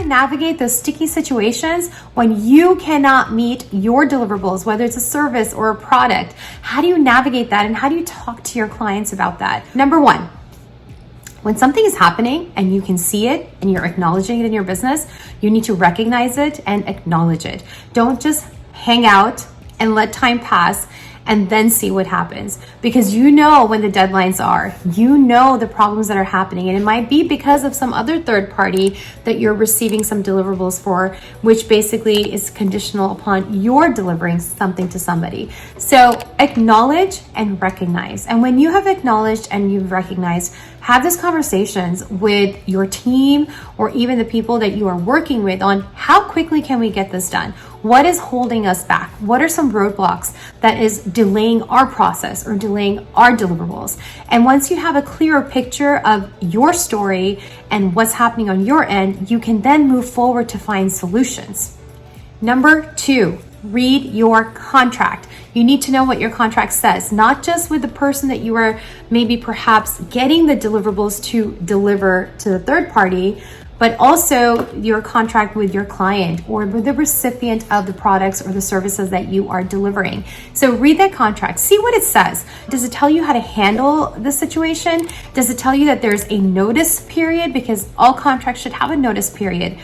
to navigate those sticky situations when you cannot meet your deliverables, whether it's a service or a product. How do you navigate that, and how do you talk to your clients about that? Number one, when something is happening and you can see it and you're acknowledging it in your business, you need to recognize it and acknowledge it. Don't just hang out and let time pass and then see what happens, because you know when the deadlines are, you know the problems that are happening, and it might be because of some other third party that you're receiving some deliverables for, which basically is conditional upon your delivering something to somebody. So acknowledge and recognize. And when you have acknowledged and you've recognized, have these conversations with your team or even the people that you are working with on how quickly can we get this done? What is holding us back? What are some roadblocks that is delaying our process or delaying our deliverables? And once you have a clearer picture of your story and what's happening on your end, you can then move forward to find solutions. Number two, read your contract. You need to know what your contract says, not just with the person that you are maybe perhaps getting the deliverables to deliver to the third party, but also your contract with your client or with the recipient of the products or the services that you are delivering. So read that contract, see what it says. Does it tell you how to handle the situation? Does it tell you that there's a notice period? Because all contracts should have a notice period.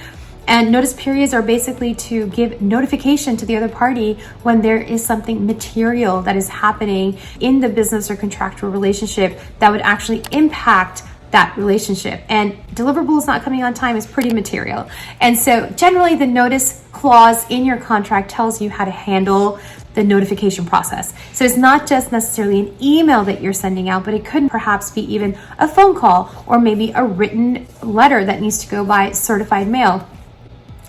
And notice periods are basically to give notification to the other party when there is something material that is happening in the business or contractual relationship that would actually impact that relationship. And deliverables not coming on time is pretty material. And so generally the notice clause in your contract tells you how to handle the notification process. So it's not just necessarily an email that you're sending out, but it could perhaps be even a phone call or maybe a written letter that needs to go by certified mail.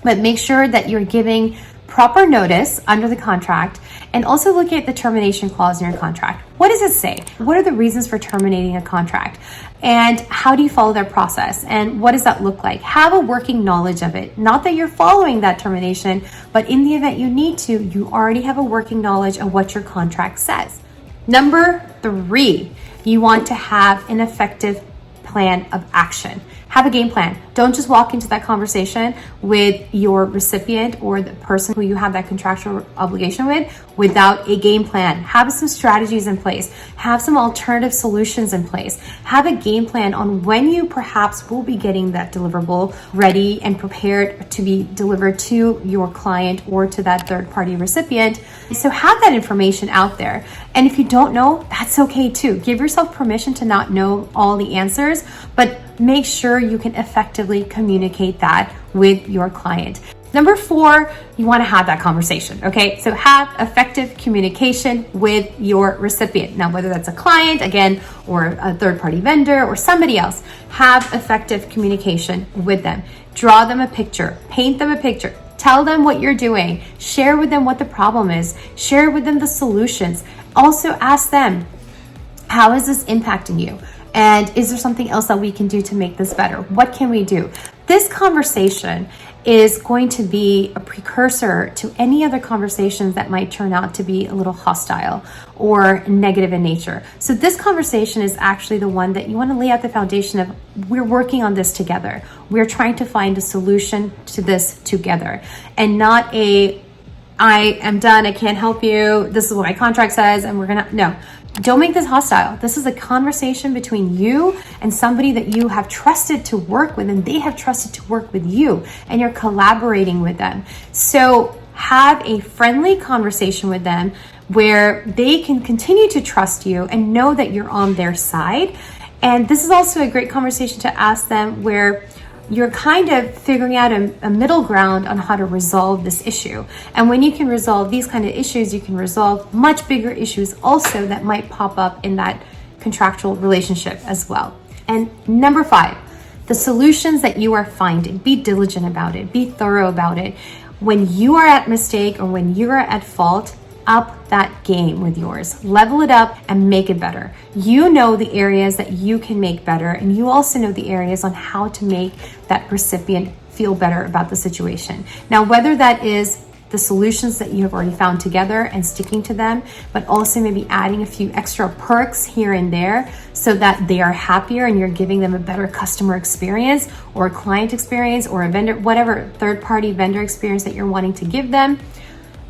But make sure that you're giving proper notice under the contract, and also look at the termination clause in your contract. What does it say? What are the reasons for terminating a contract? And how do you follow that process? And what does that look like? Have a working knowledge of it. Not that you're following that termination, but in the event you need to, you already have a working knowledge of what your contract says. Number three, you want to have an effective plan of action. Have a game plan. Don't just walk into that conversation with your recipient or the person who you have that contractual obligation with without a game plan. Have some strategies in place. Have some alternative solutions in place. Have a game plan on when you perhaps will be getting that deliverable ready and prepared to be delivered to your client or to that third party recipient. So have that information out there. And if you don't know, that's okay too. Give yourself permission to not know all the answers, but make sure you can effectively communicate that with your client. Number four, you want to have that conversation, okay? So have effective communication with your recipient. Now, whether that's a client, again, or a third-party vendor or somebody else, have effective communication with them. Draw them a picture, paint them a picture. Tell them what you're doing. Share with them what the problem is. Share with them the solutions. Also ask them, how is this impacting you? And is there something else that we can do to make this better? What can we do? This conversation is going to be a precursor to any other conversations that might turn out to be a little hostile or negative in nature. So this conversation is actually the one that you want to lay out the foundation of, we're working on this together. We're trying to find a solution to this together, and not a, I am done, I can't help you, this is what my contract says, and we're gonna, no. Don't make this hostile. This is a conversation between you and somebody that you have trusted to work with, and they have trusted to work with you, and you're collaborating with them. So have a friendly conversation with them where they can continue to trust you and know that you're on their side. And this is also a great conversation to ask them where you're kind of figuring out a middle ground on how to resolve this issue. And when you can resolve these kind of issues, you can resolve much bigger issues also that might pop up in that contractual relationship as well. And number five, the solutions that you are finding, be diligent about it, be thorough about it. When you are at mistake or when you are at fault, up that game with yours. Level it up and make it better. You know the areas that you can make better, and you also know the areas on how to make that recipient feel better about the situation. Now, whether that is the solutions that you have already found together and sticking to them, but also maybe adding a few extra perks here and there so that they are happier and you're giving them a better customer experience or a client experience or a vendor, whatever third-party vendor experience that you're wanting to give them.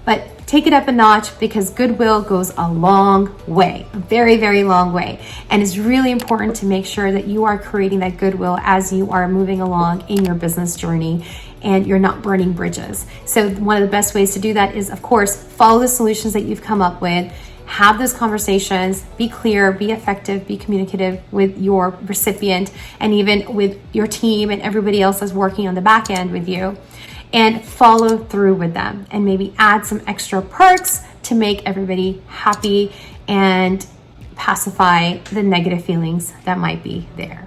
But take it up a notch, because goodwill goes a long way, a very, very long way. And it's really important to make sure that you are creating that goodwill as you are moving along in your business journey and you're not burning bridges. So one of the best ways to do that is, of course, follow the solutions that you've come up with, have those conversations, be clear, be effective, be communicative with your recipient and even with your team and everybody else that's working on the back end with you. And follow through with them and maybe add some extra perks to make everybody happy and pacify the negative feelings that might be there.